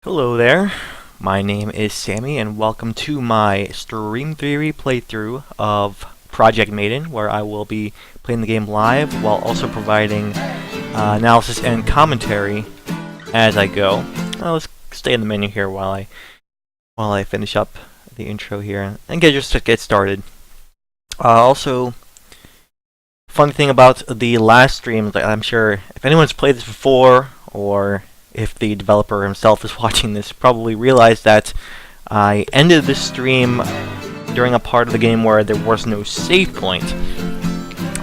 Hello there, my name is Sammy and welcome to my Stream Theory playthrough of Project Maiden, where I will be playing the game live while also providing analysis and commentary as I go. Let's stay in the menu here while I finish up the intro here and get started. Also, funny thing about the last stream, I'm sure if anyone's played this before, or if the developer himself is watching this, probably realized that I ended this stream during a part of the game where there was no save point.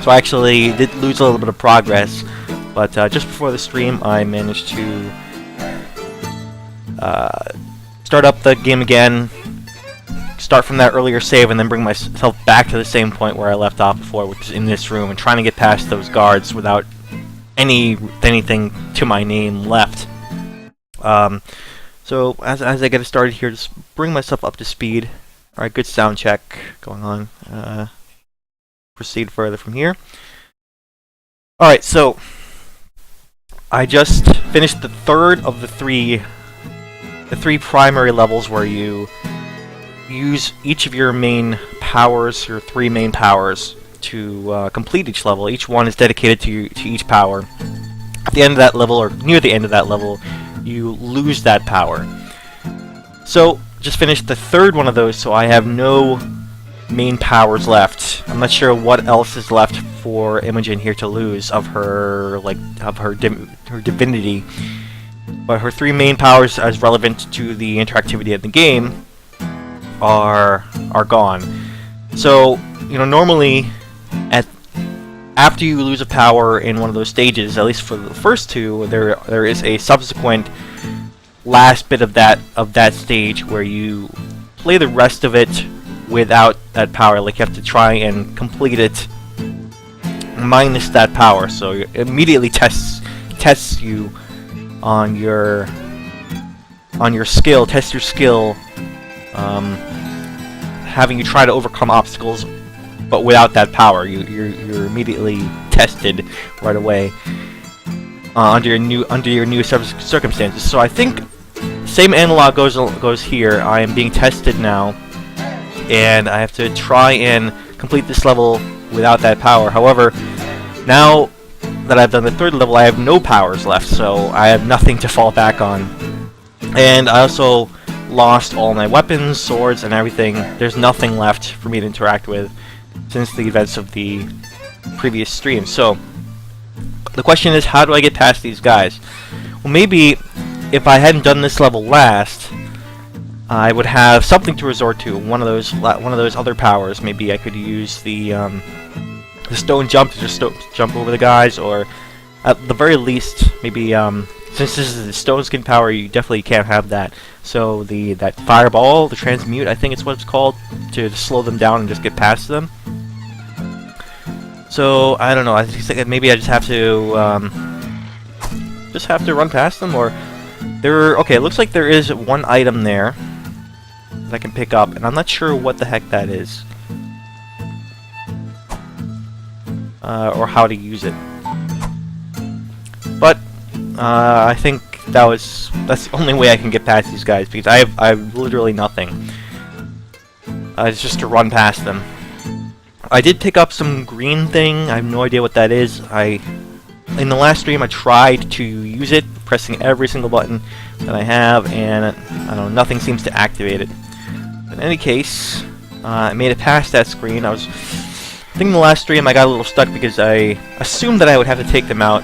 So I actually did lose a little bit of progress, but just before the stream I managed to start up the game again, start from that earlier save, and then bring myself back to the same point where I left off before, which is in this room, and trying to get past those guards without anything to my name left. So as I get started here, just bring myself up to speed. Alright, good sound check going on. Proceed further from here. Alright, so I just finished the third of the three primary levels where you use each of your main powers, your three main powers, to complete each level. Each one is dedicated to each power. At the end of that level, or near the end of that level, you lose that power. So, just finished the third one of those, so I have no main powers left. I'm not sure what else is left for Imogen here to lose of her, her divinity. But her three main powers, as relevant to the interactivity of the game, are gone. So, normally, after you lose a power in one of those stages, at least for the first two, there is a subsequent last bit of that stage where you play the rest of it without that power. Like, you have to try and complete it minus that power. So it immediately tests you on your skill. Tests your skill, having you try to overcome obstacles. But without that power, you're immediately tested right away under your new circumstances. So I think same analog goes here. I am being tested now, and I have to try and complete this level without that power. However, now that I've done the third level, I have no powers left, so I have nothing to fall back on. And I also lost all my weapons, swords, and everything. There's nothing left for me to interact with since the events of the previous stream. So the question is, how do I get past these guys? Well, maybe if I hadn't done this level last, I would have something to resort to. One of those other powers. Maybe I could use the stone jump to just jump over the guys, or at the very least, maybe since this is the stone skin power, you definitely can't have that. So that fireball, the transmute, I think it's what it's called, to slow them down and just get past them. So I don't know. I think maybe I just have to run past them, or okay. It looks like there is one item there that I can pick up, and I'm not sure what the heck that is, or how to use it. But I think that's the only way I can get past these guys, because I have literally nothing. It's just to run past them. I did pick up some green thing. I have no idea what that is. In the last stream I tried to use it, pressing every single button that I have, and I don't know, nothing seems to activate it. But in any case, I made it past that screen. I think in the last stream I got a little stuck because I assumed that I would have to take them out.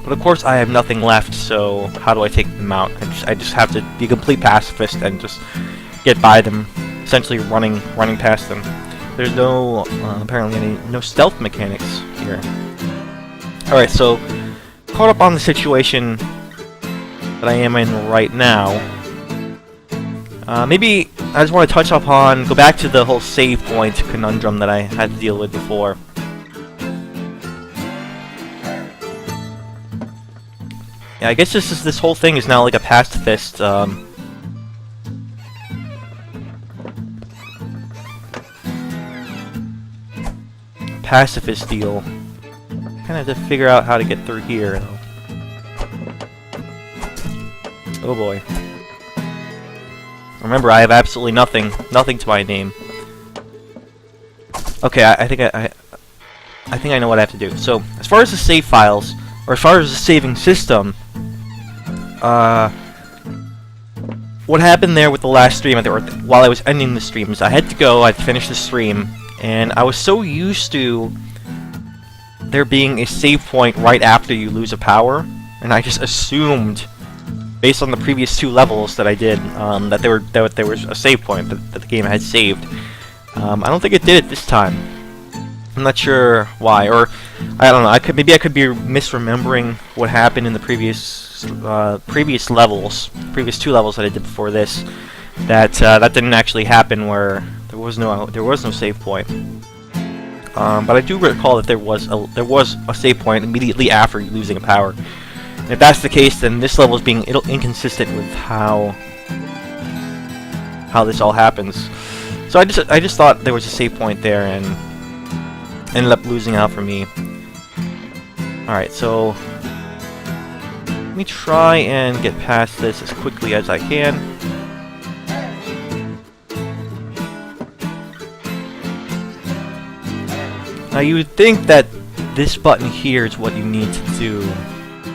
But of course I have nothing left, so how do I take them out? I just have to be a complete pacifist and just get by them, essentially running past them. There's no apparently no stealth mechanics here. Alright, so caught up on the situation that I am in right now. Maybe I just want to go back to the whole save point conundrum that I had to deal with before. Yeah, I guess this whole thing is now like a pacifist, pacifist deal. Kind of have to figure out how to get through here. Oh boy. Remember, I have absolutely nothing to my name. Okay, I think I know what I have to do. So, as far as the save files, or as far as the saving system, what happened there with the last stream, while I was ending the streams, I had to go, I'd finished the stream, and I was so used to there being a save point right after you lose a power, and I just assumed, based on the previous 2 levels that I did, that there was a save point, that the game had saved. I don't think it did it this time. I'm not sure why, or I don't know. Maybe I could be misremembering what happened in the previous levels, previous 2 levels that I did before this. That didn't actually happen, where there was no save point. But I do recall that there was a save point immediately after losing a power. And if that's the case, then this level is being inconsistent with how this all happens. So I just thought there was a save point there, and ended up losing out for me. Alright, so let me try and get past this as quickly as I can. Now you would think that this button here is what you need to do.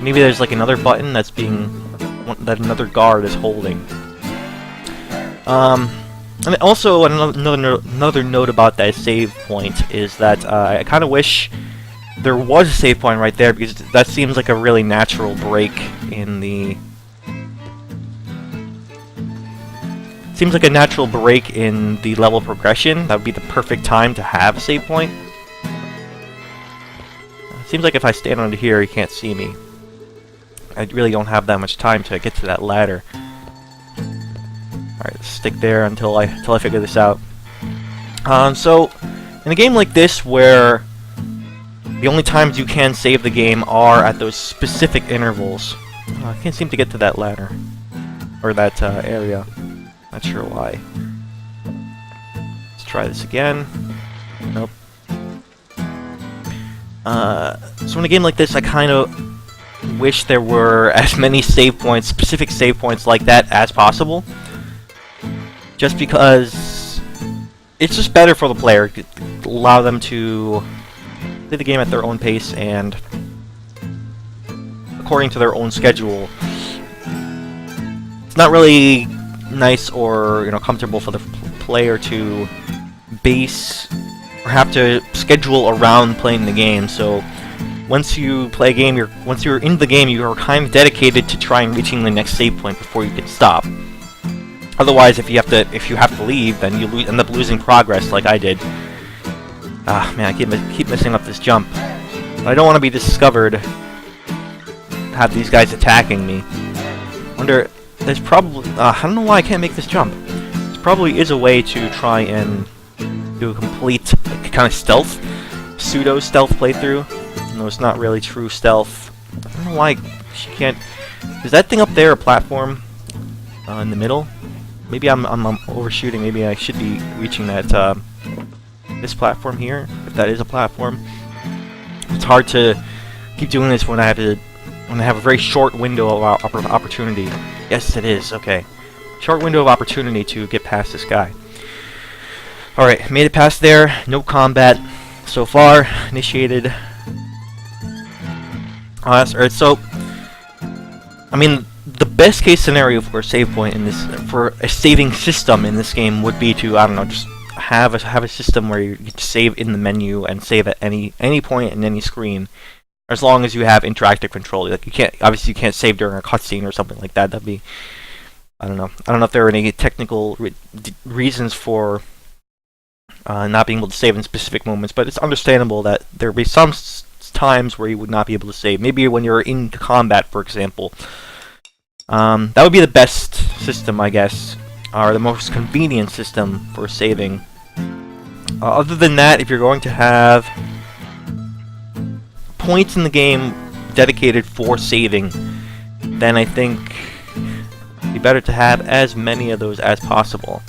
Maybe there's like another button that another guard is holding. And also, another note about that save point is that I kind of wish there was a save point right there, because that seems like a really natural break in the... Seems like a natural break in the level progression. That would be the perfect time to have a save point. Seems like if I stand under here, you can't see me. I really don't have that much time to get to that ladder. Alright, stick there until I figure this out. So, in a game like this, where the only times you can save the game are at those specific intervals, I can't seem to get to that ladder. Or that area. Not sure why. Let's try this again. Nope. So in a game like this, I kind of wish there were as many save points, specific save points like that as possible. Just because it's just better for the player to allow them to play the game at their own pace and according to their own schedule. It's not really nice or comfortable for the player to base or have to schedule around playing the game. So once you play a game, once you're in the game, you're kind of dedicated to trying reaching the next save point before you can stop. Otherwise, if you have to leave, then you end up losing progress, like I did. Ah, man, I keep messing up this jump. I don't want to be discovered. Have these guys attacking me. Wonder, there's probably I don't know why I can't make this jump. There probably is a way to try and do a complete kind of pseudo stealth playthrough. No, it's not really true stealth. I don't know why she can't. Is that thing up there a platform in the middle? Maybe I'm overshooting. Maybe I should be reaching that this platform here, if that is a platform. It's hard to keep doing this when I have a very short window of opportunity. Yes, it is. Okay, short window of opportunity to get past this guy. All right, made it past there. No combat so far. Initiated. Alright, so I mean, the best case scenario for a save point in this, for a saving system in this game, would be to, I don't know, just have a system where you can save in the menu and save at any point in any screen, as long as you have interactive control. Like you can't save during a cutscene or something like that. That'd be, I don't know if there are any technical reasons for not being able to save in specific moments, but it's understandable that there would be some times where you would not be able to save. Maybe when you're in combat, for example. That would be the best system, I guess, or the most convenient system for saving. Other than that, if you're going to have points in the game dedicated for saving, then I think it'd be better to have as many of those as possible.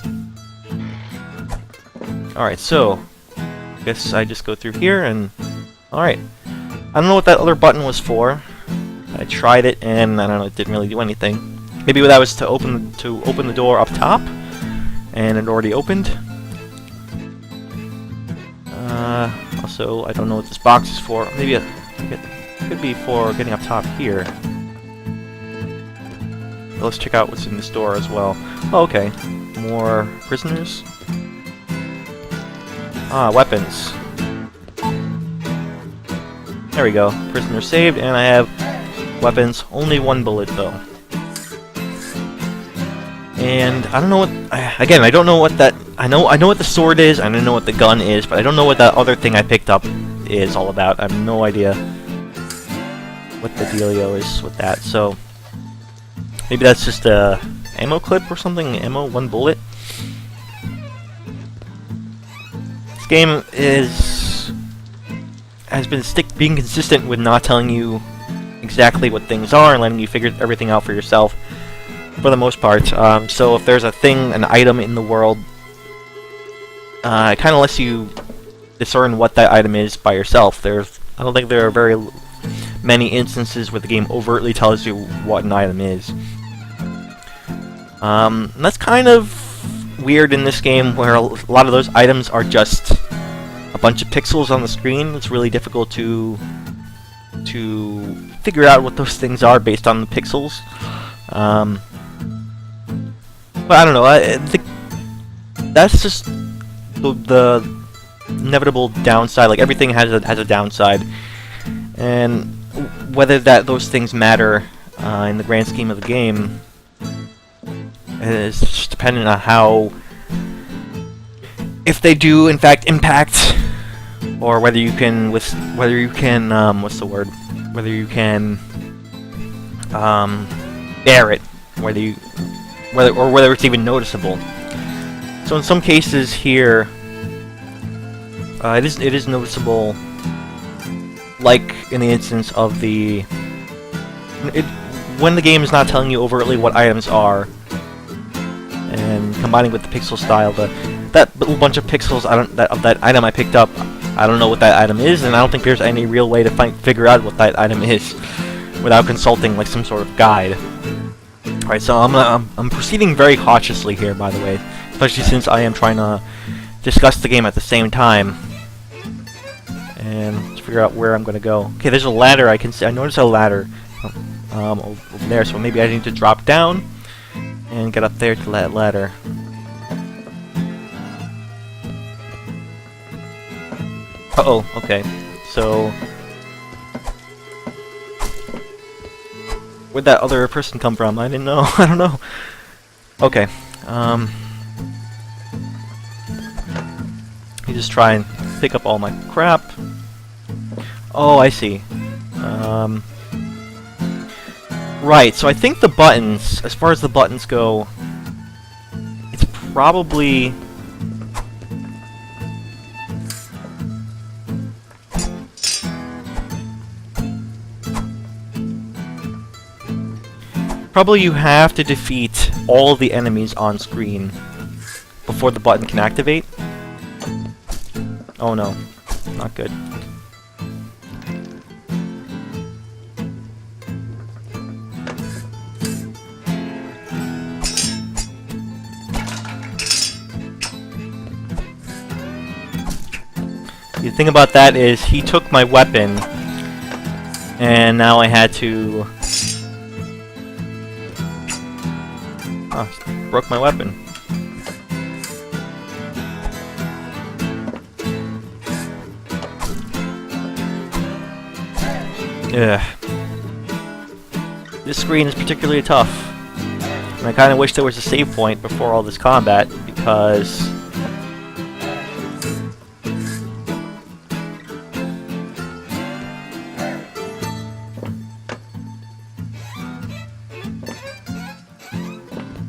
Alright, so I guess I just go through here and... Alright. I don't know what that other button was for. I tried it and I don't know, it didn't really do anything. Maybe that was to open the door up top? and it already opened. Also, I don't know what this box is for. Maybe it could be for getting up top here. Let's check out what's in this door as well. Oh, okay. More prisoners. Ah, weapons. There we go. Prisoner saved, and I have weapons. Only 1 bullet, though. And I don't know what... Again, I don't know what that... I know what the sword is, I don't know what the gun is, but I don't know what that other thing I picked up is all about. I have no idea what the dealio is with that, so... Maybe that's just a ammo clip or something? Ammo, 1 bullet? This game has been being consistent with not telling you exactly what things are and letting you figure everything out for yourself, for the most part. So if there's a thing, an item in the world, it kind of lets you discern what that item is by yourself. I don't think there are very many instances where the game overtly tells you what an item is. And that's kind of weird in this game, where a lot of those items are just a bunch of pixels on the screen. It's really difficult to figure out what those things are based on the pixels. But I don't know. I think that's just the inevitable downside. Like, everything has a downside, and whether those things matter in the grand scheme of the game is just dependent on how, if they do in fact impact, or whether you can what's the word? Whether you can bear it, whether it's even noticeable. So in some cases here, it is noticeable, like in the instance of when the game is not telling you overtly what items are, and combining with the pixel style, that little bunch of pixels of that item I picked up, I don't know what that item is, and I don't think there's any real way to figure out what that item is without consulting like some sort of guide. Alright, so I'm proceeding very cautiously here, by the way, especially since I am trying to discuss the game at the same time. And let's figure out where I'm going to go. Okay, there's a ladder. I noticed a ladder over there, so maybe I need to drop down and get up there to that ladder. Uh-oh, okay. So where'd that other person come from? I didn't know. I don't know. Okay. You just try and pick up all my crap. Oh, I see. Right, so I think the buttons, as far as the buttons go, it's probably... Probably you have to defeat all the enemies on screen before the button can activate. Oh no, not good. The thing about that is he took my weapon, and now I had to... Oh, broke my weapon. Ugh. This screen is particularly tough. And I kind of wish there was a save point before all this combat, because...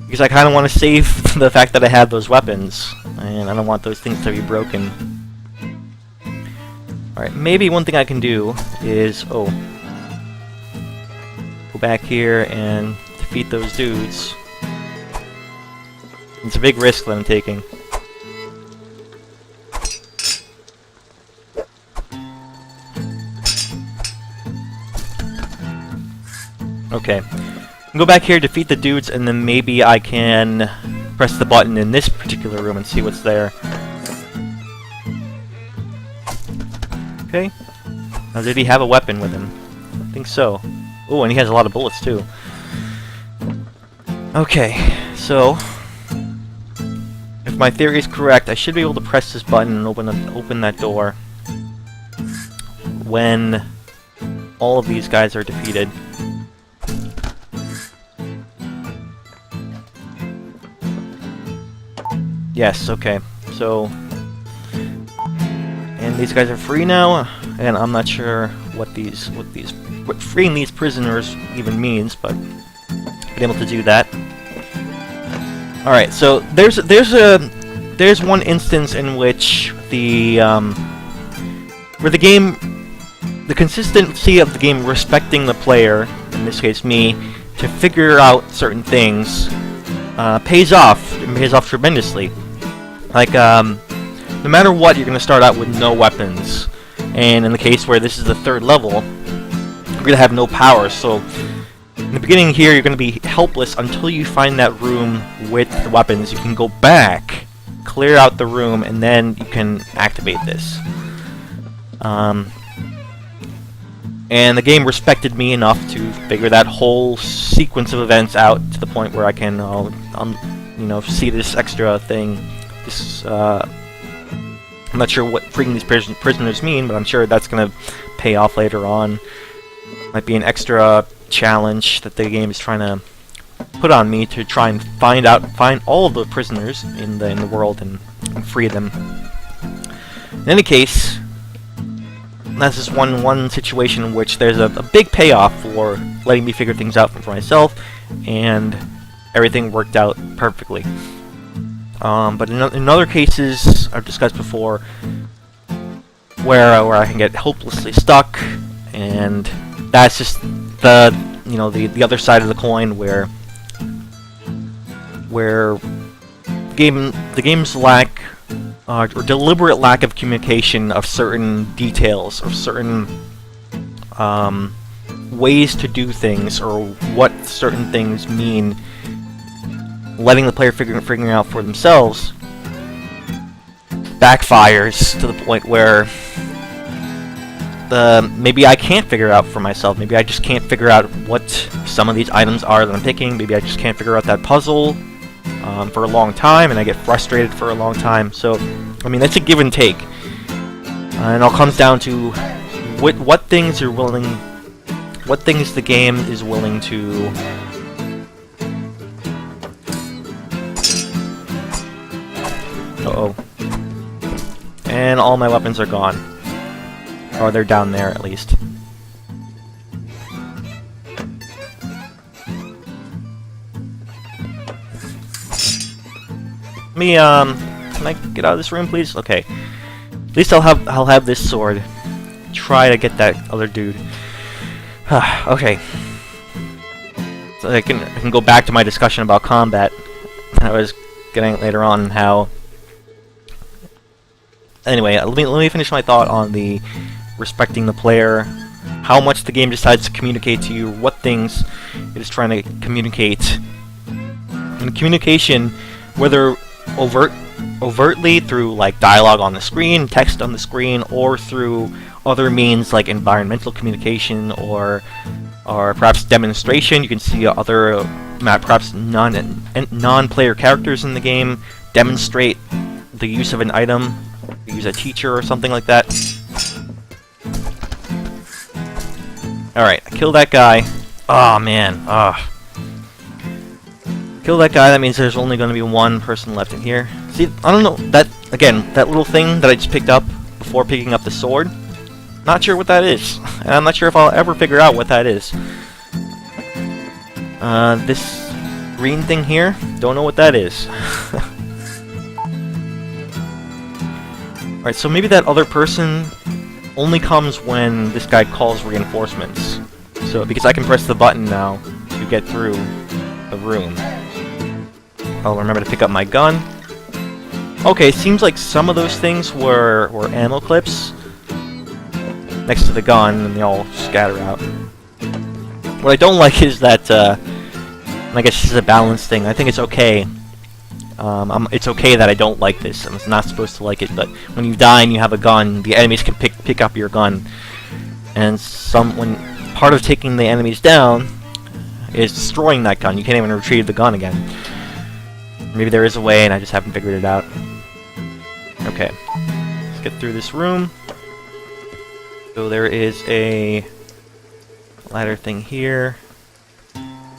Because I kind of want to save the fact that I have those weapons, and I don't want those things to be broken. Alright, maybe one thing I can do is, go back here and defeat those dudes. It's a big risk that I'm taking. Okay. Go back here, defeat the dudes, and then maybe I can press the button in this particular room and see what's there. Okay. Now, did he have a weapon with him? I think so. Oh, and he has a lot of bullets too. Okay, so if my theory is correct, I should be able to press this button and open that door when all of these guys are defeated. Yes, okay. So, and these guys are free now, and I'm not sure what freeing these prisoners even means, but been able to do that. All right, so there's one instance in which the consistency of the game respecting the player, in this case me, to figure out certain things pays off. It pays off tremendously. Like, no matter what, you're going to start out with no weapons. And in the case where this is the 3rd level, you're going to have no power. So, in the beginning here, you're going to be helpless until you find that room with the weapons. You can go back, clear out the room, and then you can activate this. And the game respected me enough to figure that whole sequence of events out to the point where I can, you know, see this extra thing. This, I'm not sure what freeing these prisoners mean, but I'm sure that's going to pay off later on. Might be an extra challenge that the game is trying to put on me to try and find all of the prisoners in the world and free them. In any case, that's just one situation in which there's a big payoff for letting me figure things out for myself, and everything worked out perfectly. But in other cases I've discussed before, where I can get hopelessly stuck, and that's just the other side of the coin, where the game's lack or deliberate lack of communication of certain details, or certain ways to do things, or what certain things mean, letting the player figuring out for themselves, backfires to the point where maybe I can't figure out for myself. Maybe I just can't figure out what some of these items are that I'm picking. Maybe I just can't figure out that puzzle for a long time, and I get frustrated for a long time. So, I mean, that's a give and take, and it all comes down to what things the game is willing to Uh-oh. And all my weapons are gone. Or they're down there, at least. Can I get out of this room, please? Okay. At least I'll have this sword. Try to get that other dude. Okay. So I can go back to my discussion about combat. I was getting later on how. Anyway, let me finish my thought on the respecting the player, how much the game decides to communicate to you, what things it is trying to communicate. And communication, whether overtly through like dialogue on the screen, text on the screen, or through other means like environmental communication or perhaps demonstration. You can see other perhaps non-player characters in the game demonstrate the use of an item. Use a teacher or something like that. Alright, I killed that guy. Oh man, kill that guy, that means there's only going to be one person left in here. See, I don't know, that little thing that I just picked up before picking up the sword, not sure what that is. And I'm not sure if I'll ever figure out what that is. This green thing here, don't know what that is. Alright, so maybe that other person only comes when this guy calls reinforcements. So, because I can press the button now to get through the room. I'll remember to pick up my gun. Okay, seems like some of those things were ammo clips next to the gun, and they all scatter out. What I don't like is that, and I guess this is a balance thing, I think it's okay It's okay that I don't like this. I'm not supposed to like it, but when you die and you have a gun, the enemies can pick up your gun. And when part of taking the enemies down is destroying that gun. You can't even retrieve the gun again. Maybe there is a way and I just haven't figured it out. Okay. Let's get through this room. So there is a ladder thing here.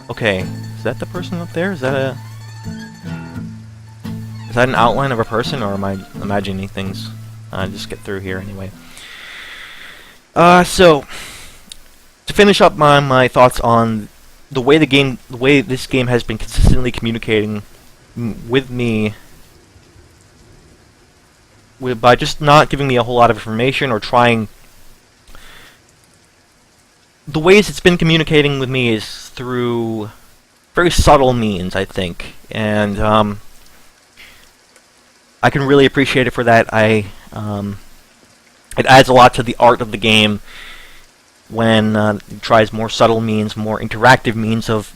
Okay. Is that the person up there? Is that an outline of a person, or am I imagining things? Just get through here anyway. So to finish up my thoughts on the way this game has been consistently communicating with me, by just not giving me a whole lot of information or trying. The ways it's been communicating with me is through very subtle means, I think, and I can really appreciate it for that. It adds a lot to the art of the game when it tries more subtle means, more interactive means of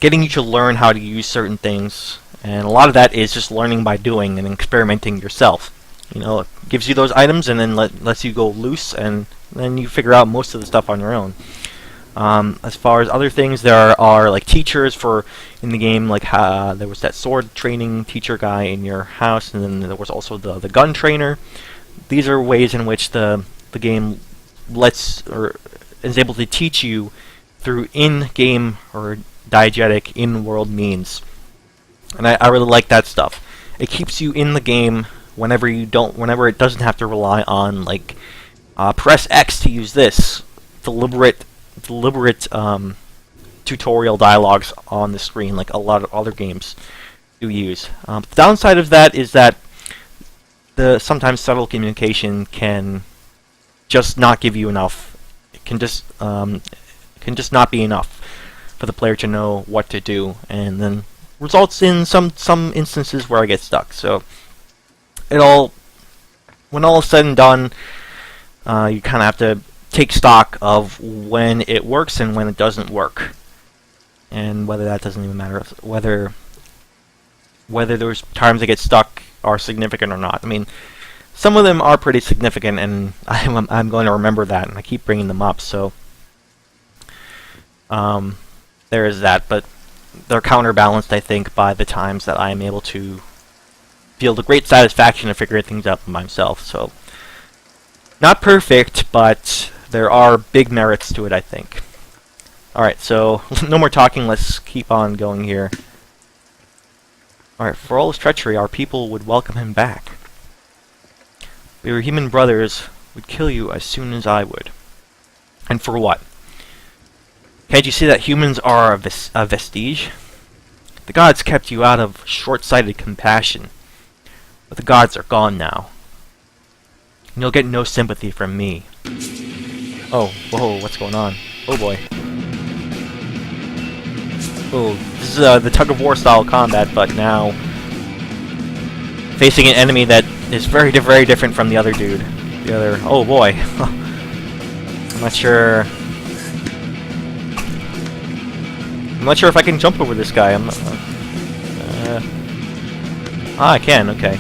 getting you to learn how to use certain things. And a lot of that is just learning by doing and experimenting yourself. You know, it gives you those items and then lets you go loose, and then you figure out most of the stuff on your own. As far as other things, there are like teachers in the game, like there was that sword training teacher guy in your house, and then there was also the gun trainer. These are ways in which the game is able to teach you through in-game or diegetic in-world means, and I really like that stuff. It keeps you in the game whenever it doesn't have to rely on like press X to use this deliberate tutorial dialogues on the screen like a lot of other games do use. The downside of that is that the sometimes subtle communication can just not give you enough. It can just not be enough for the player to know what to do, and then results in some instances where I get stuck. So when all is said and done, you kind of have to take stock of when it works and when it doesn't work, and whether that doesn't even matter, whether those times I get stuck are significant or not. I mean, some of them are pretty significant, and I'm going to remember that, and I keep bringing them up. So there is that, but they're counterbalanced, I think, by the times that I am able to feel the great satisfaction of figuring things out by myself. So not perfect, but there are big merits to it, I think. Alright, so no more talking, let's keep on going here. Alright, for all his treachery, our people would welcome him back. We were human brothers, would kill you as soon as I would. And for what? Can't you see that humans are a vestige? The gods kept you out of short-sighted compassion, but the gods are gone now. And you'll get no sympathy from me. Oh, whoa, what's going on? Oh boy. Oh, this is the tug-of-war style combat, but now facing an enemy that is very different from the other dude. Oh boy. I'm not sure if I can jump over this guy. I can, okay.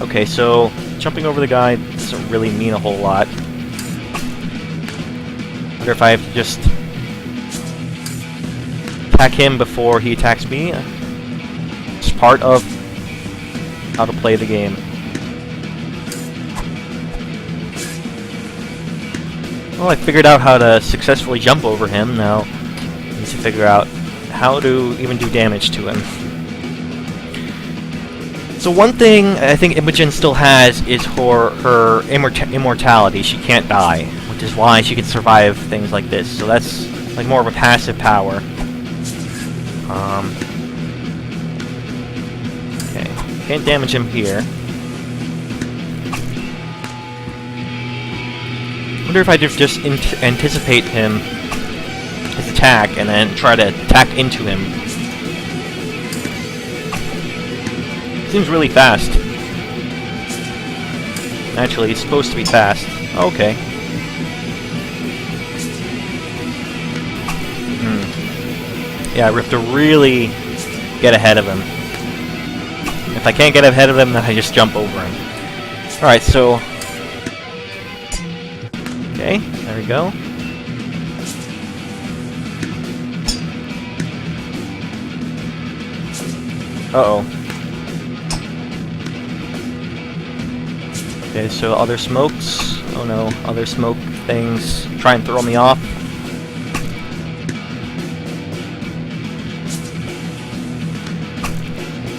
Okay, so jumping over the guy doesn't really mean a whole lot. Wonder if I have to just attack him before he attacks me. It's part of how to play the game. Well, I figured out how to successfully jump over him. Now I need to figure out how to even do damage to him. So one thing I think Imogen still has is her immortality. She can't die, which is why she can survive things like this. So that's like more of a passive power. Okay, can't damage him here. Wonder if I could just anticipate his attack and then try to attack into him. Seems really fast. Actually, he's supposed to be fast. Okay. Yeah, we have to really get ahead of him. If I can't get ahead of him, then I just jump over him. Alright, so... Okay, there we go. Uh-oh. Okay, so other smokes. Oh no, other smoke things try and throw me off.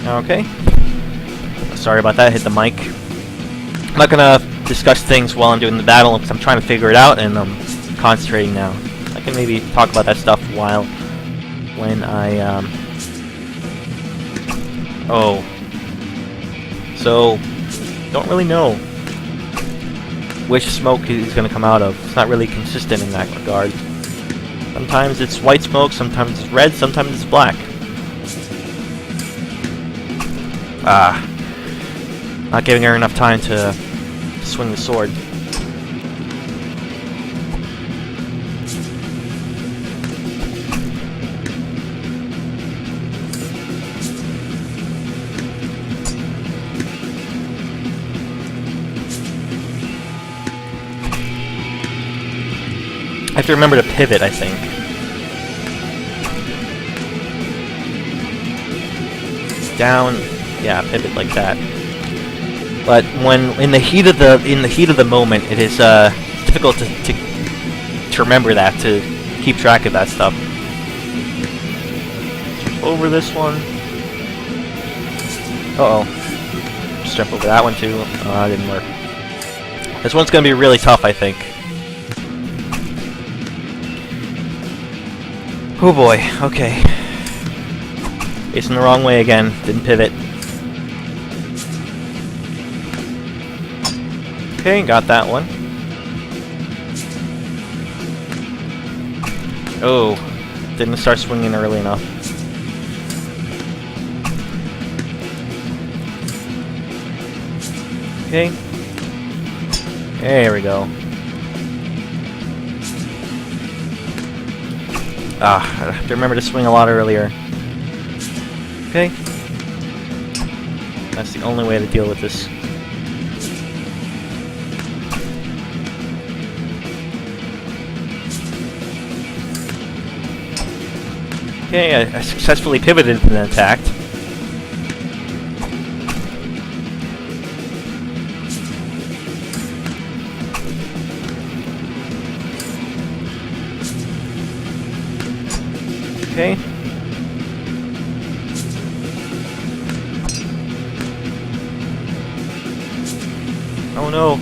Okay. Sorry about that, hit the mic. I'm not gonna discuss things while I'm doing the battle because I'm trying to figure it out and I'm concentrating now. I can maybe talk about that stuff when I, Oh. So, don't really know which smoke he's gonna come out of. It's not really consistent in that regard. Sometimes it's white smoke, sometimes it's red, sometimes it's black. Ah. Not giving her enough time to swing the sword. I have to remember to pivot, I think. Down, yeah, pivot like that. But when in the heat of the moment, it is difficult to remember that, to keep track of that stuff. Jump over this one. Uh oh. Just jump over that one too. That didn't work. This one's gonna be really tough, I think. Oh boy, okay. Facing the wrong way again, didn't pivot. Okay, got that one. Oh, didn't start swinging early enough. Okay. There we go. Ah, I have to remember to swing a lot earlier. Okay. That's the only way to deal with this. Okay, I successfully pivoted and then attacked. Okay. Oh no.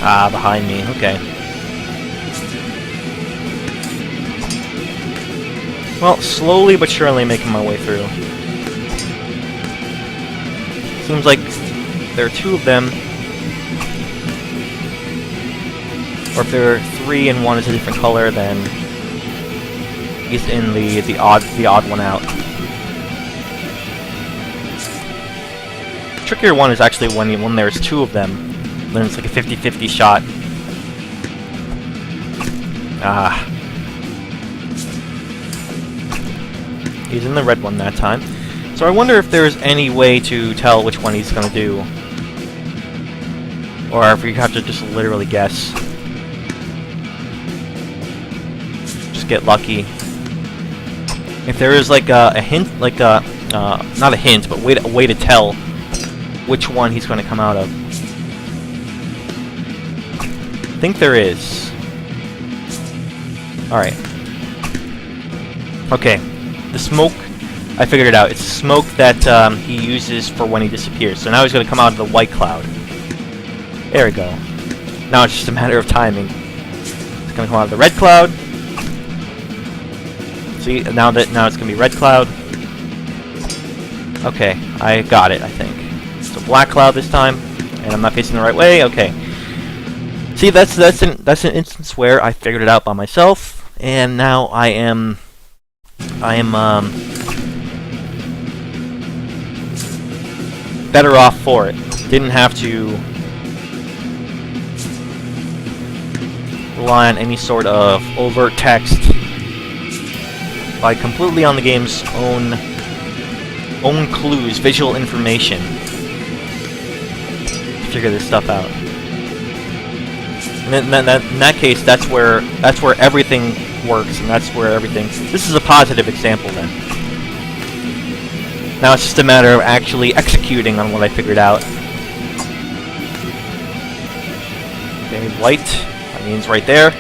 Ah, behind me. Okay. Well, slowly but surely making my way through. Seems like there are two of them. Or if there are three and one is a different color, then he's in the odd one out. Trickier one is actually when there's two of them. Then it's like a 50-50 shot. Ah. He's in the red one that time. So I wonder if there's any way to tell which one he's gonna do. Or if you have to just literally guess. Just get lucky. If there is like a hint, like not a hint, but a way to tell which one he's going to come out of. I think there is. Alright. Okay. The smoke, I figured it out. It's smoke that he uses for when he disappears. So now he's going to come out of the white cloud. There we go. Now it's just a matter of timing. It's going to come out of the red cloud. See, now it's going to be red cloud. Okay, I got it, I think. So black cloud this time, and I'm not facing the right way. Okay. See, that's an instance where I figured it out by myself, and now I am better off for it. Didn't have to rely on any sort of overt text. Rely completely on the game's own clues, visual information, to figure this stuff out. And in that case, that's where everything works, and that's where everything. This is a positive example then. Now it's just a matter of actually executing on what I figured out. Okay, white. That means right there.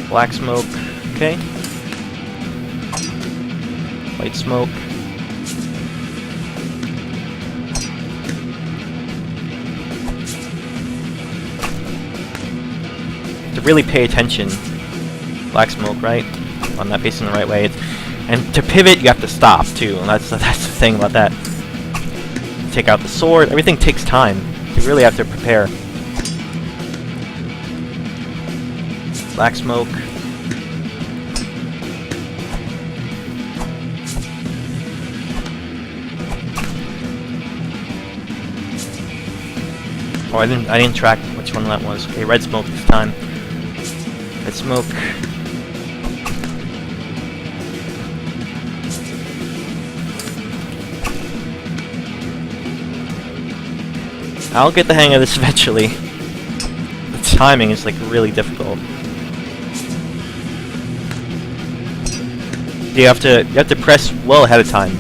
Black smoke. Okay. White smoke. To really pay attention. Black smoke, right? I'm not facing the right way. And to pivot, you have to stop too. And that's the thing about that. Take out the sword. Everything takes time. You really have to prepare. Black smoke. Oh, I didn't track which one that was. Okay, red smoke this time. Red smoke. I'll get the hang of this eventually. The timing is like really difficult. You have to press well ahead of time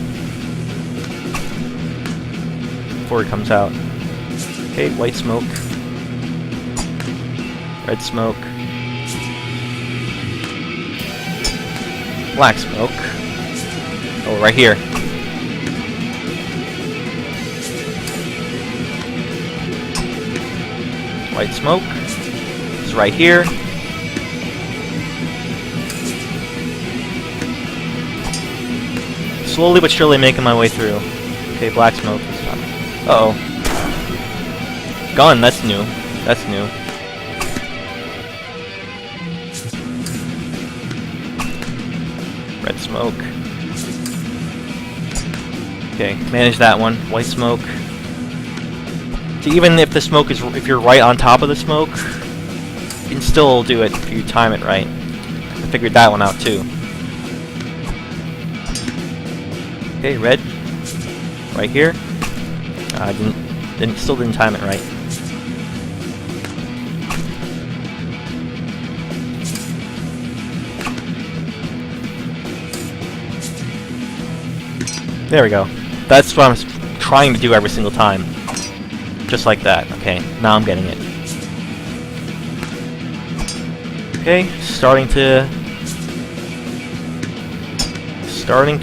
before it comes out. Okay, white smoke. Red smoke. Black smoke. Oh, right here. White smoke. It's right here. Slowly but surely making my way through. Okay, black smoke this time. Uh-oh. Gun, that's new. That's new. Red smoke. Okay, manage that one. White smoke. So even if the smoke is, if you're right on top of the smoke, you can still do it if you time it right. I figured that one out too. Okay, red. Right here. I still didn't time it right. There we go. That's what I'm trying to do every single time. Just like that. Okay, now I'm getting it. Okay, starting to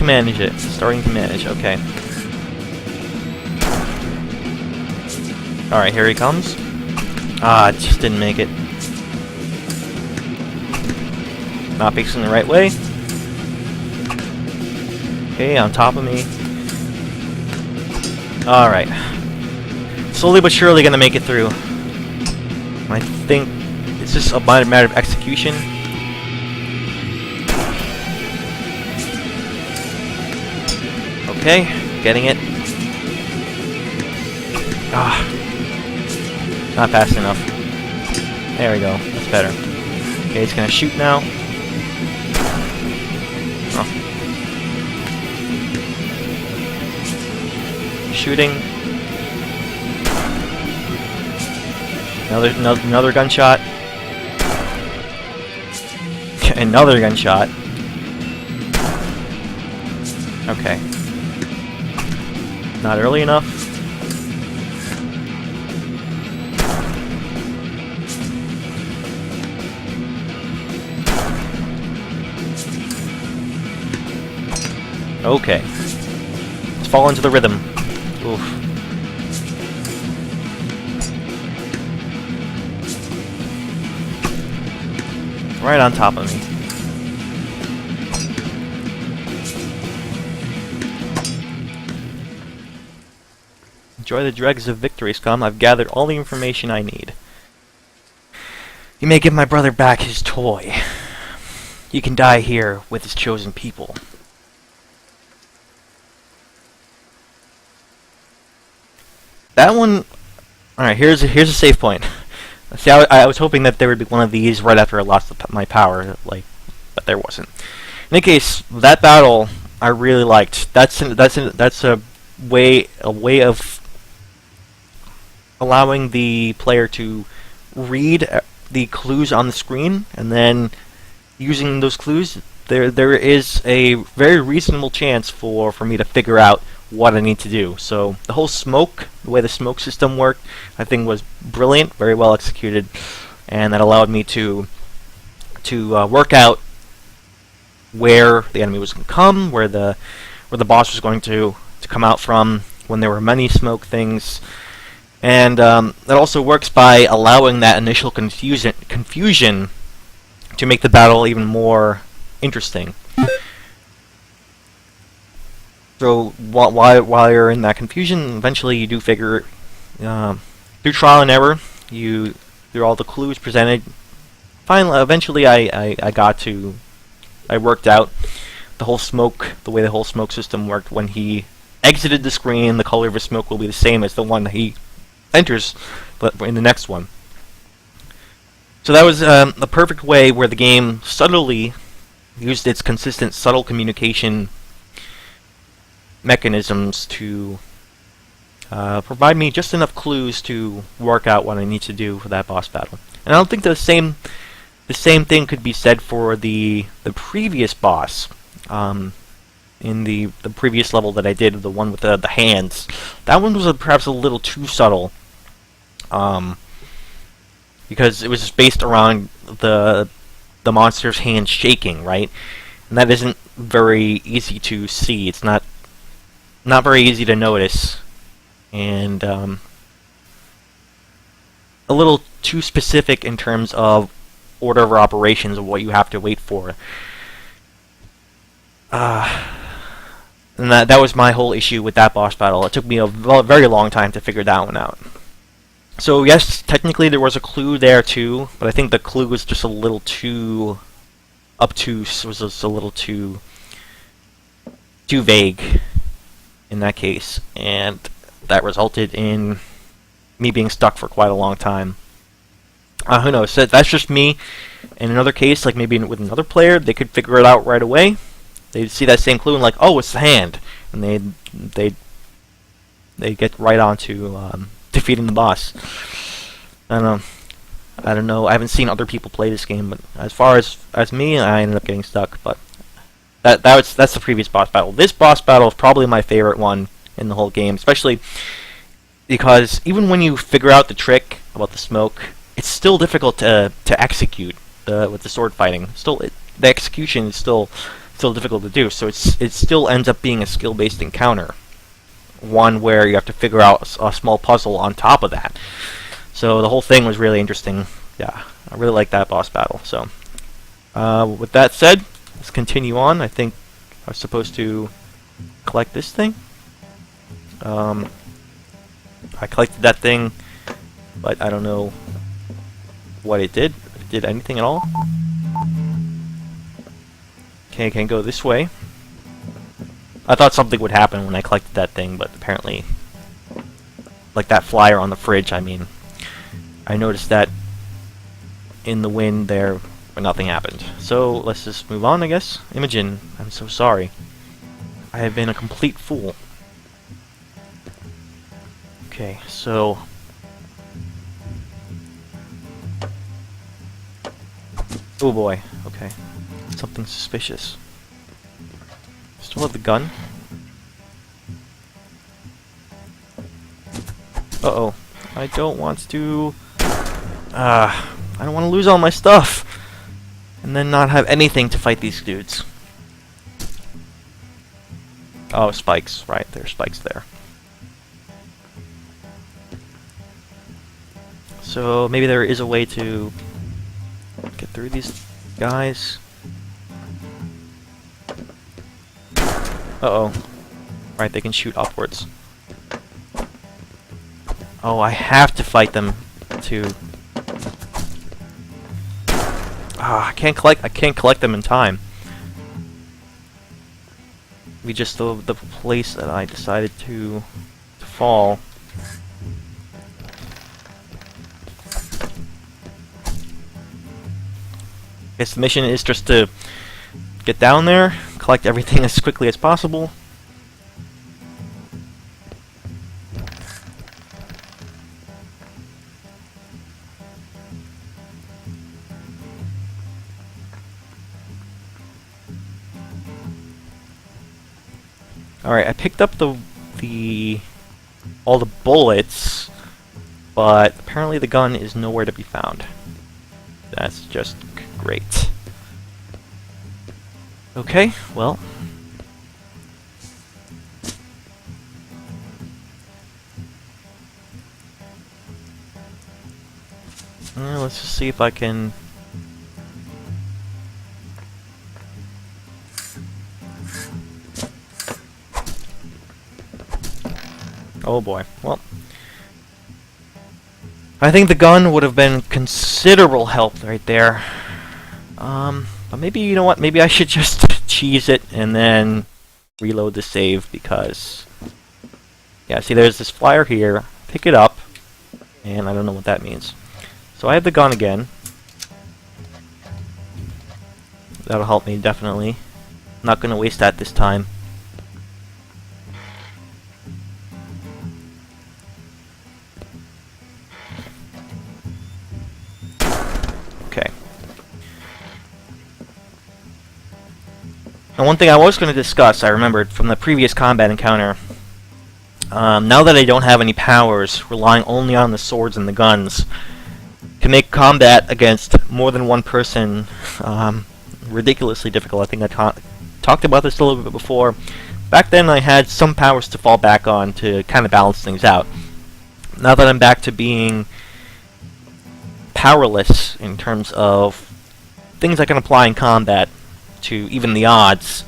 manage it. Starting to manage, okay. Alright, here he comes. Ah, it just didn't make it. Not facing the right way. Okay, on top of me. Alright. Slowly but surely gonna make it through. I think it's just a matter of execution. Okay, getting it. Ah, not fast enough. There we go, that's better. Okay, it's gonna shoot now. Oh. Shooting. Another gunshot. Another gunshot. Okay. Not early enough. Okay. Let's fall into the rhythm. Oof. Right on top of me. Enjoy the dregs of victory, scum. I've gathered all the information I need. You may give my brother back his toy. He can die here with his chosen people. That one... Alright, here's a save point. See, I was hoping that there would be one of these right after I lost my power, like, but there wasn't. In any case, that battle I really liked. That's a way of allowing the player to read the clues on the screen, and then using those clues, there is a very reasonable chance for me to figure out what I need to do. So the whole the way the smoke system worked, I think was brilliant, very well executed, and that allowed me to work out where the enemy was going to come, where the boss was going to come out from when there were many smoke things. And that also works by allowing that initial confusion to make the battle even more interesting. So while you're in that confusion, eventually you do figure, through trial and error, through all the clues presented, finally, eventually I worked out the way the whole smoke system worked. When he exited the screen, the color of his smoke will be the same as the one that he enters, but in the next one. So that was a perfect way where the game subtly used its consistent subtle communication mechanisms to provide me just enough clues to work out what I need to do for that boss battle. And I don't think the same thing could be said for the previous boss. In the previous level that I did, the one with the hands, that one was perhaps a little too subtle, because it was just based around the monster's hand shaking, right? And that isn't very easy to see. It's not very easy to notice, and a little too specific in terms of order of operations of what you have to wait for. And that was my whole issue with that boss battle. It took me a very long time to figure that one out. So yes, technically there was a clue there too, but I think the clue was just a little too obtuse. It was just a little too vague in that case, and that resulted in me being stuck for quite a long time. Who knows? That's just me. In another case, like maybe with another player, they could figure it out right away. They'd see that same clue and like, oh, it's the hand, and they get right on to defeating the boss. I don't know. I haven't seen other people play this game, but as far as me, I ended up getting stuck. But that's the previous boss battle. This boss battle is probably my favorite one in the whole game, especially because even when you figure out the trick about the smoke, it's still difficult to execute with the sword fighting. The execution is still difficult to do, so it still ends up being a skill-based encounter, one where you have to figure out a small puzzle on top of that. So the whole thing was really interesting. Yeah, I really like that boss battle. So with that said, let's continue on. I think I was supposed to collect this thing. I collected that thing, but I don't know what it did. If it did anything at all. Okay, I can go this way. I thought something would happen when I collected that thing, but apparently, like that flyer on the fridge, I mean, I noticed that in the wind there, but nothing happened. So let's just move on, I guess. Imogen, I'm so sorry. I have been a complete fool. Okay, so oh boy, okay. Something suspicious. Still have the gun. Uh-oh. I don't want to... I don't want to lose all my stuff! And then not have anything to fight these dudes. Oh, spikes. Right, there are spikes there. So, maybe there is a way to get through these guys. Uh-oh. Right, they can shoot upwards. Oh, I have to fight them to... I can't collect them in time. Maybe just the place that I decided to fall. guess the mission is just to get down there, collect everything as quickly as possible. Alright, I picked up all the bullets, but apparently the gun is nowhere to be found. That's just great. Okay, well. Let's just see if I can... Oh boy, well. I think the gun would have been considerable help right there. But maybe, you know what, maybe I should just cheese it and then reload the save, because... Yeah, see, there's this flyer here. Pick it up, and I don't know what that means. So I have the gun again. That'll help me, definitely. Not gonna waste that this time. Okay. Now, one thing I was going to discuss, I remembered from the previous combat encounter. Now that I don't have any powers, relying only on the swords and the guns can make combat against more than one person ridiculously difficult. I think I talked about this a little bit before. Back then I had some powers to fall back on to kind of balance things out. Now that I'm back to being powerless in terms of things I can apply in combat to even the odds,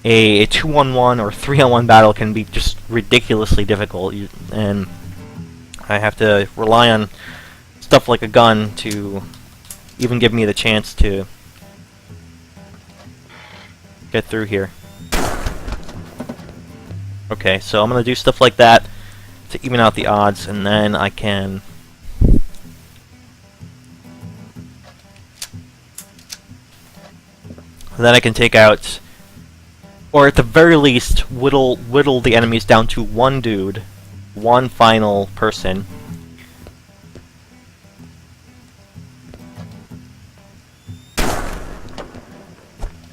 a 2-on-1 or 3-on-1 battle can be just ridiculously difficult, and I have to rely on stuff like a gun to even give me the chance to get through here. Okay, so I'm going to do stuff like that to even out the odds, and then I can... Then I can take out, or at the very least, whittle the enemies down to one dude, one final person.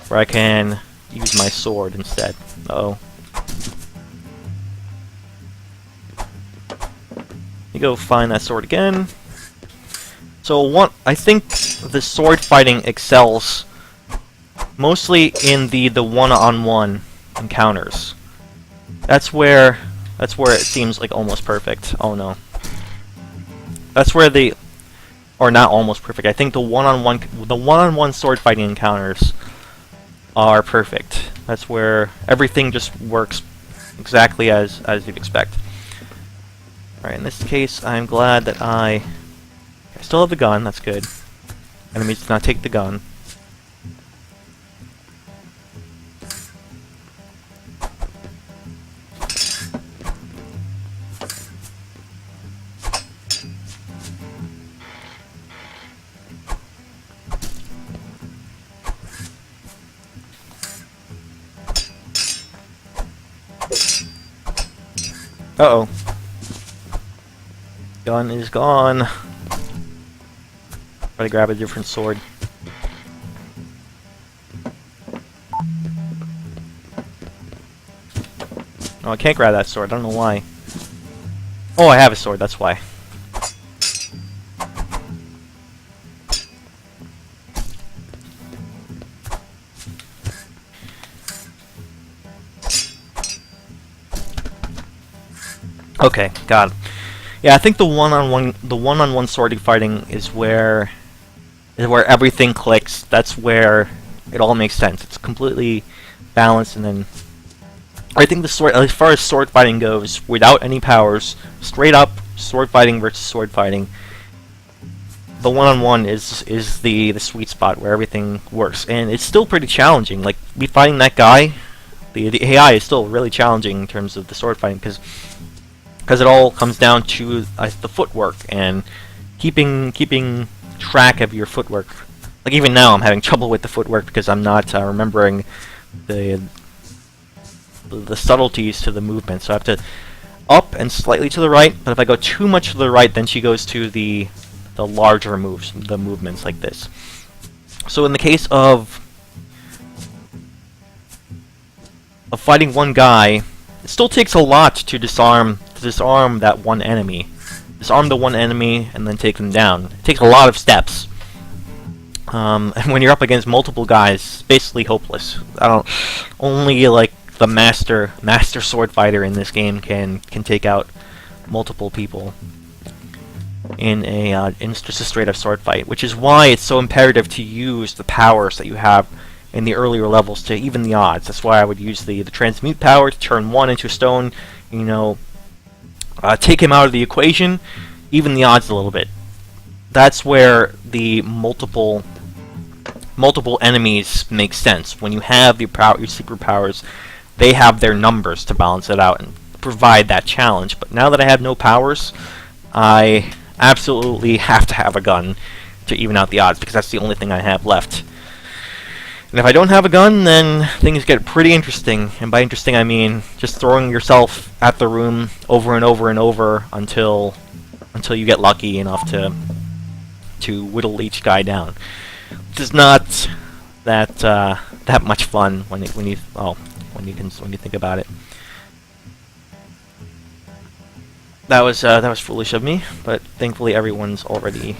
Where I can use my sword instead. Uh-oh. Let me go find that sword again. So I think the sword fighting excels mostly in the one-on-one encounters. That's where it seems like almost perfect. Oh no. That's where or not almost perfect. I think the one-on-one sword fighting encounters are perfect. That's where everything just works exactly as you'd expect. Alright, in this case, I'm glad that I still have the gun. That's good. Enemies do not take the gun. Uh-oh. Gun is gone. Try to grab a different sword. Oh, I can't grab that sword. I don't know why. Oh, I have a sword. That's why. Okay, got it. Yeah, I think the one-on-one sword fighting is where everything clicks. That's where it all makes sense. It's completely balanced, and then I think the sword, as far as sword fighting goes, without any powers, straight up sword fighting versus sword fighting, the one-on-one is the sweet spot where everything works, and it's still pretty challenging. Like, me fighting that guy, the AI is still really challenging in terms of the sword fighting, because it all comes down to the footwork and keeping track of your footwork, Like, even now I'm having trouble with the footwork because I'm not remembering the subtleties to the movement. So I have to up and slightly to the right, but if I go too much to the right, then she goes to the larger moves, the movements like this. So in the case of fighting one guy, it still takes a lot to disarm that one enemy. Disarm the one enemy and then take them down. It takes a lot of steps. And when you're up against multiple guys, it's basically hopeless. Only like the master sword fighter in this game can take out multiple people in just a straight up sword fight, which is why it's so imperative to use the powers that you have in the earlier levels to even the odds. That's why I would use the transmute power to turn one into a stone, you know, take him out of the equation, even the odds a little bit. That's where the multiple enemies make sense. When you have your superpowers, they have their numbers to balance it out and provide that challenge. But now that I have no powers, I absolutely have to have a gun to even out the odds, because that's the only thing I have left. And if I don't have a gun, then things get pretty interesting. And by interesting, I mean just throwing yourself at the room over and over and over until you get lucky enough to whittle each guy down. Which is not that much fun when you think about it. That was foolish of me, but thankfully everyone's already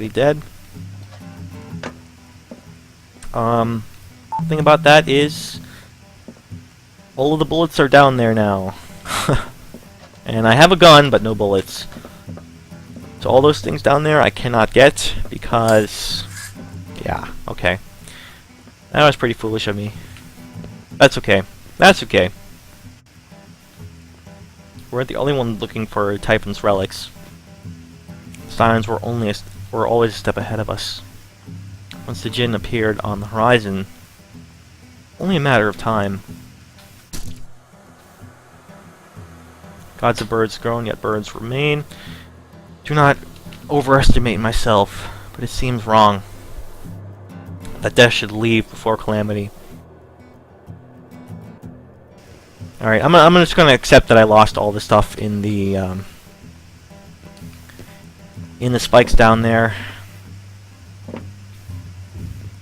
dead. Thing about that is all of the bullets are down there now. And I have a gun, but no bullets. So all those things down there I cannot get because, yeah, okay. That was pretty foolish of me. That's okay. That's okay. We're the only one looking for Typhon's relics. Signs were always a step ahead of us. Once the Jinn appeared on the horizon, only a matter of time. Gods of birds grown, yet birds remain. Do not overestimate myself, but it seems wrong that death should leave before calamity. Alright, I'm just gonna accept that I lost all the stuff in the spikes down there.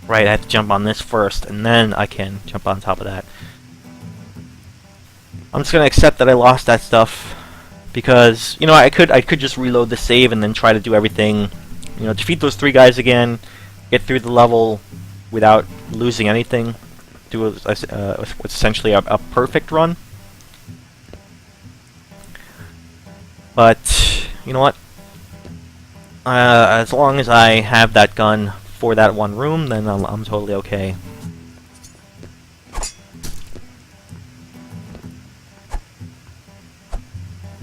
Right, I have to jump on this first, and then I can jump on top of that. I'm just gonna accept that I lost that stuff, because, you know, I could just reload the save and then try to do everything, you know, defeat those 3 guys again, get through the level without losing anything, do what's essentially a perfect run. But, you know what? As long as I have that gun for that one room, then I'm totally okay.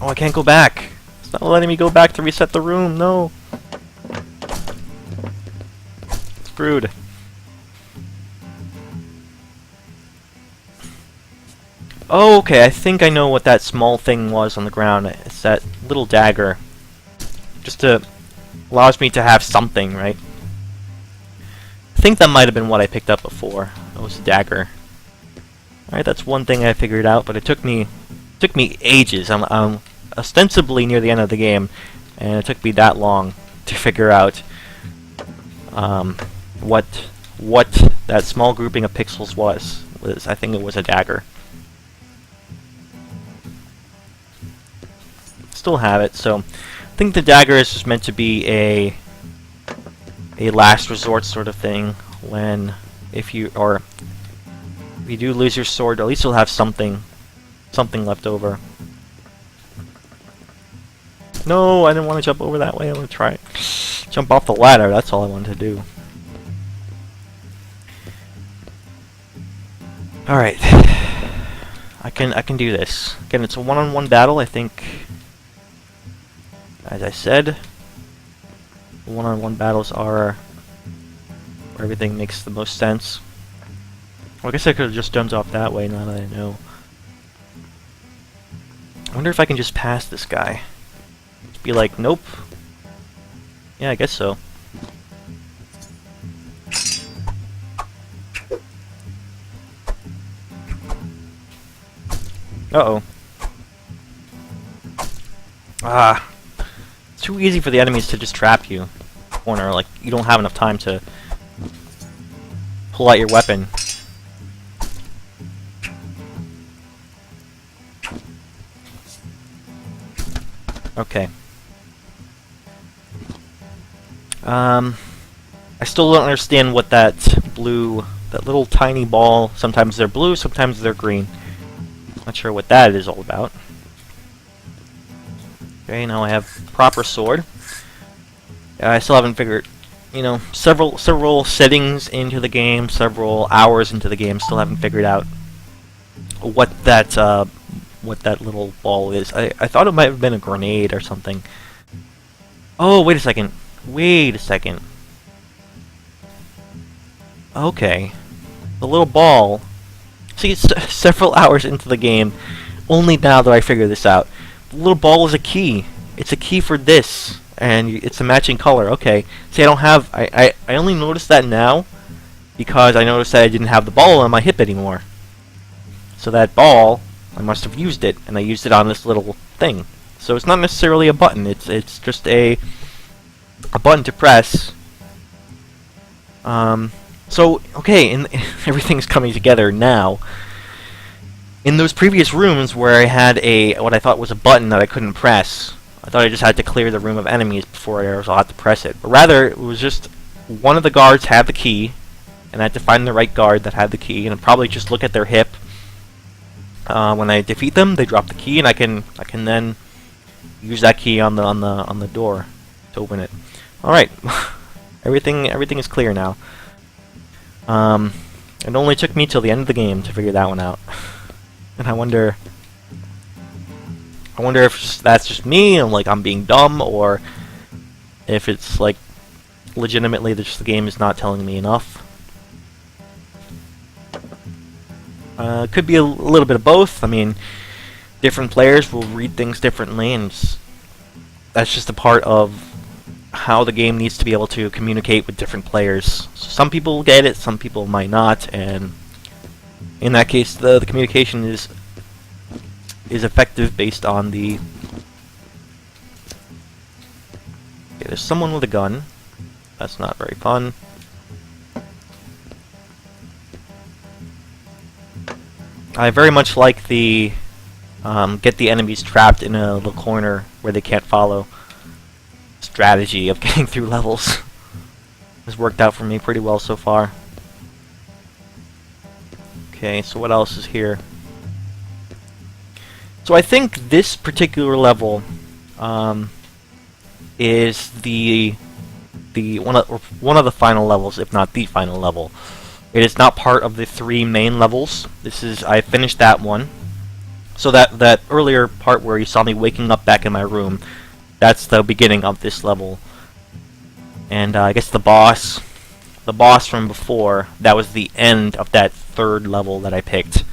Oh, I can't go back. It's not letting me go back to reset the room. No. Screwed. Oh, okay. I think I know what that small thing was on the ground. It's that little dagger. Just allows me to have something, right? I think that might have been what I picked up before. It was a dagger. Alright, that's one thing I figured out, but it took me ages. I'm ostensibly near the end of the game, and it took me that long to figure out what that small grouping of pixels was. I think it was a dagger. Still have it, so I think the dagger is just meant to be a last resort sort of thing. When if you do lose your sword, at least you'll have something left over. No, I didn't want to jump over that way. I want to try jump off the ladder. That's all I wanted to do. All right, I can do this. Again, it's a one-on-one battle. I think, as I said, one-on-one battles are where everything makes the most sense. Well, I guess I could have just jumped off that way now that I know. I wonder if I can just pass this guy. Just be like, nope. Yeah, I guess so. Uh-oh. Ah. It's too easy for the enemies to just trap you. Corner, like, you don't have enough time to pull out your weapon. Okay. I still don't understand what that little tiny ball, sometimes they're blue, sometimes they're green. Not sure what that is all about. Okay, now I have proper sword. I still haven't figured, you know, several settings into the game, several hours into the game, still haven't figured out what that little ball is. I thought it might have been a grenade or something. Oh, wait a second. Wait a second. Okay. The little ball. See, it's several hours into the game, only now that I figure this out. The little ball is a key. It's a key for this, and it's a matching color. Okay. See, I don't have... I only noticed that now because I noticed that I didn't have the ball on my hip anymore. So that ball, I must have used it, and I used it on this little thing. So it's not necessarily a button. It's just a button to press. So, okay, and everything's coming together now. In those previous rooms where I had what I thought was a button that I couldn't press, I thought I just had to clear the room of enemies before I was allowed to press it. But rather, it was just one of the guards had the key, and I had to find the right guard that had the key, and I'd probably just look at their hip. When I defeat them, they drop the key, and I can then use that key on the door to open it. All right, everything is clear now. It only took me till the end of the game to figure that one out, and I wonder if that's just me and like I'm being dumb, or if it's like legitimately the game is not telling me enough. Could be a little bit of both. I mean, different players will read things differently, and that's just a part of how the game needs to be able to communicate with different players. So some people get it, some people might not, and in that case, the communication is effective based on the... Okay, there's someone with a gun. That's not very fun. I very much like the get the enemies trapped in a little corner where they can't follow strategy of getting through levels. Has worked out for me pretty well so far. Okay, so what else is here? So I think this particular level is the one of the final levels, if not the final level. It is not part of the 3 main levels. I finished that one. So that earlier part where you saw me waking up back in my room, that's the beginning of this level. And I guess the boss from before, that was the end of that 3rd level that I picked.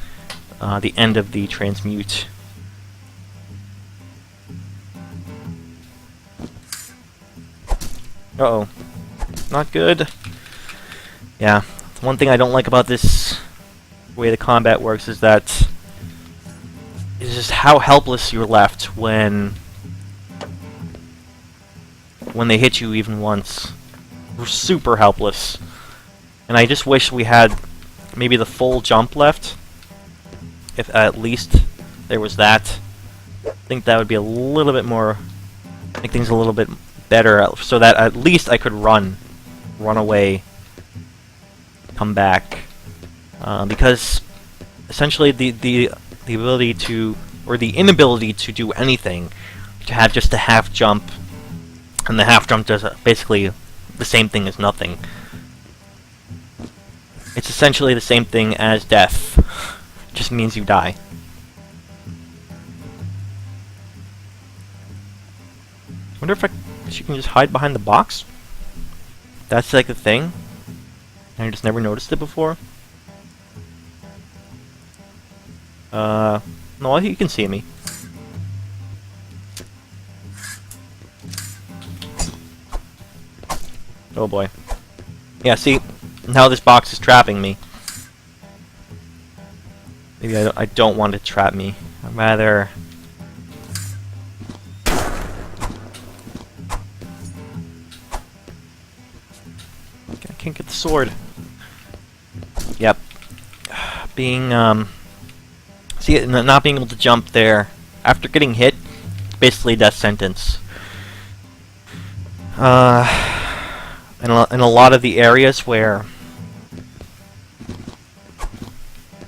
The end of the transmute. Uh-oh. Not good. Yeah. One thing I don't like about this way the combat works is that it's just how helpless you're left when they hit you even once. We're super helpless. And I just wish we had maybe the full jump left. If at least there was that. I think that would be a little bit more... make things a little bit better, so that at least I could run away, come back. Because essentially the ability to, or the inability to do anything, to have just a half jump, and the half jump does basically the same thing as nothing. It's essentially the same thing as death. It just means you die. Wonder if you can just hide behind the box? That's like the thing? And I just never noticed it before? No, you can see me. Oh boy. Yeah, see? Now this box is trapping me. Maybe I don't want it to trap me. I'd rather... I can't get the sword. Yep. Being, see, not being able to jump there after getting hit, basically death sentence. In a lot of the areas where...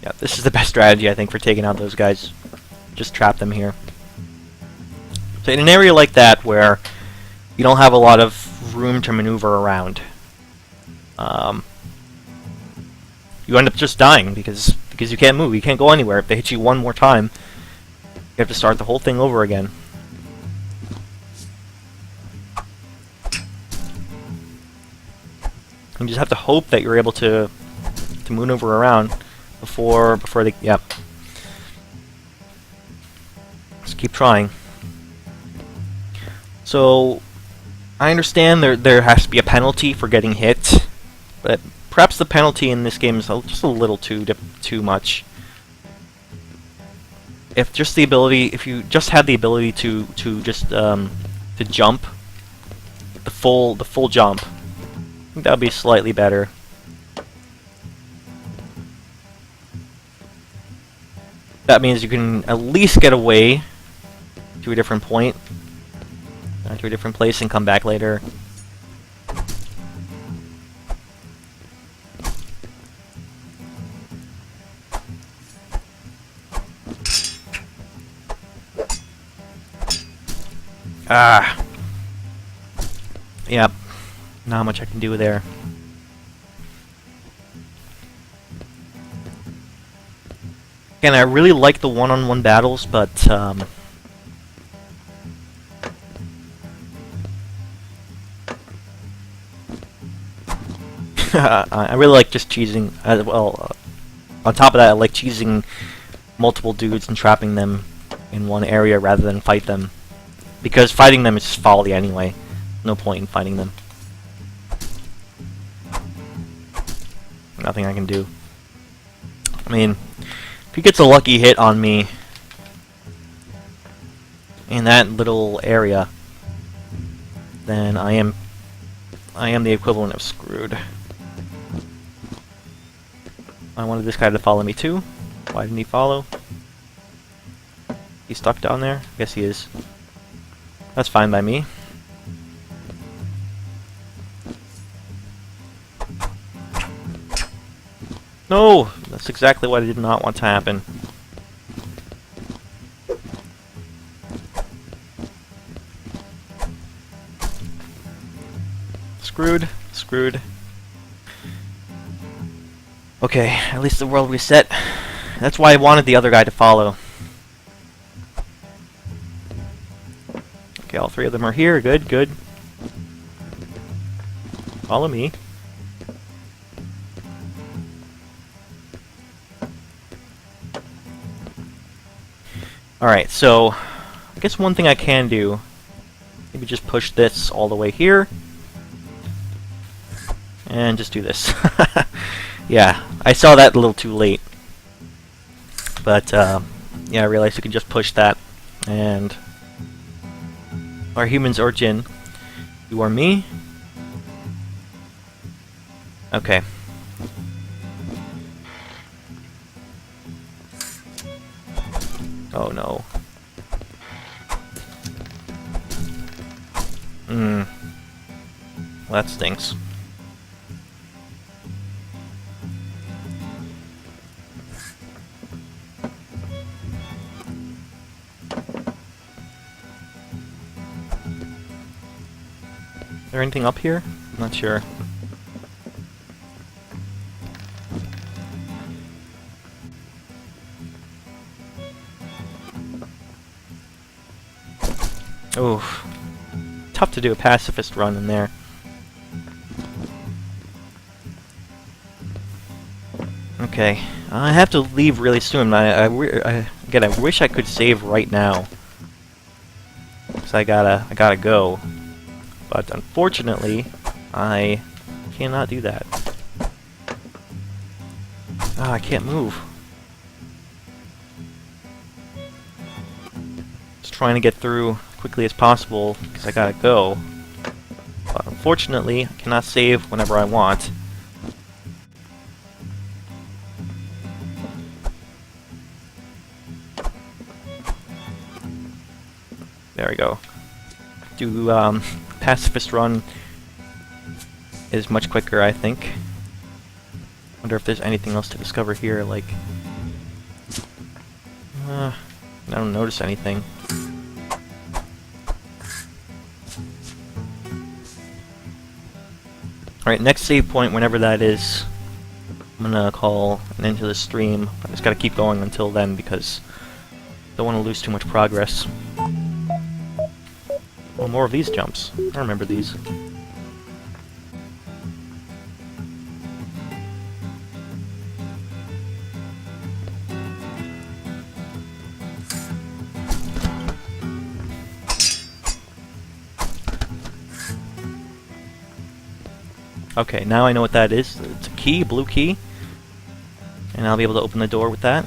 Yeah, this is the best strategy, I think, for taking out those guys. Just trap them here. So in an area like that, where you don't have a lot of room to maneuver around, you end up just dying because you can't move, you can't go anywhere. If they hit you one more time, you have to start the whole thing over again. You just have to hope that you're able to maneuver around before they... Yep. Just keep trying. So, I understand there has to be a penalty for getting hit, but perhaps the penalty in this game is just a little too much. If you just had the ability to jump, the full jump, I think that would be slightly better. That means you can at least get away to a different point, to a different place, and come back later. Ah. Yep. Not much I can do there. Again, I really like the one-on-one battles, but I really like just cheesing. On top of that, I like cheesing multiple dudes and trapping them in one area rather than fight them. Because fighting them is just folly anyway. No point in fighting them. Nothing I can do. I mean, if he gets a lucky hit on me in that little area, then I am the equivalent of screwed. I wanted this guy to follow me too. Why didn't he follow? He's stuck down there? I guess he is. That's fine by me. No! That's exactly what I did not want to happen. Screwed. Screwed. Okay, at least the world reset. That's why I wanted the other guy to follow. Okay, all three of them are here. Good, good. Follow me. Alright, so I guess one thing I can do, maybe just push this all the way here, and just do this. Yeah, I saw that a little too late. But, yeah, I realized you can just push that, and... Our humans or Jin. You are me? Okay. Oh no. Well, that stinks. Is there anything up here? I'm not sure. Oh, tough to do a pacifist run in there. Okay, I have to leave really soon. Again, I wish I could save right now, because I gotta go. But unfortunately, I cannot do that. Ah, I can't move. Just trying to get through quickly as possible because I gotta go. But unfortunately, I cannot save whenever I want. There we go. Pacifist run is much quicker, I think. Wonder if there's anything else to discover here, like... I don't notice anything. Alright, next save point, whenever that is, I'm gonna call an end to the stream. I just gotta keep going until then because I don't want to lose too much progress. Oh, more of these jumps. I remember these. Okay, now I know what that is. It's a key, blue key. And I'll be able to open the door with that.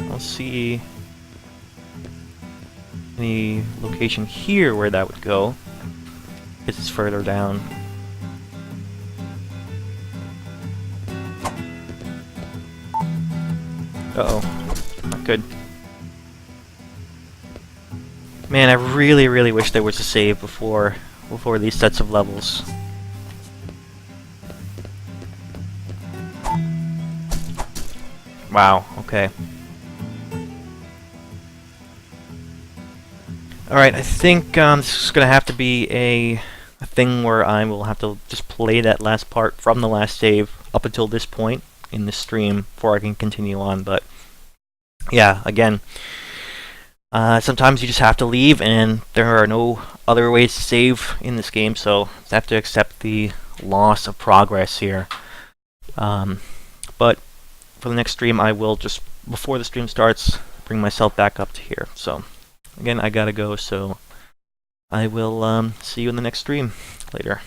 I'll see any location here where that would go. This is further down. Uh-oh. Not good. Man, I really, really wish there was a save before these sets of levels. Wow, okay. Alright, I think this is going to have to be a thing where I will have to just play that last part from the last save up until this point in the stream before I can continue on, but yeah, again, sometimes you just have to leave and there are no other ways to save in this game, so I have to accept the loss of progress here. But for the next stream, I will just, before the stream starts, bring myself back up to here. So, again, I gotta go, so I will see you in the next stream later.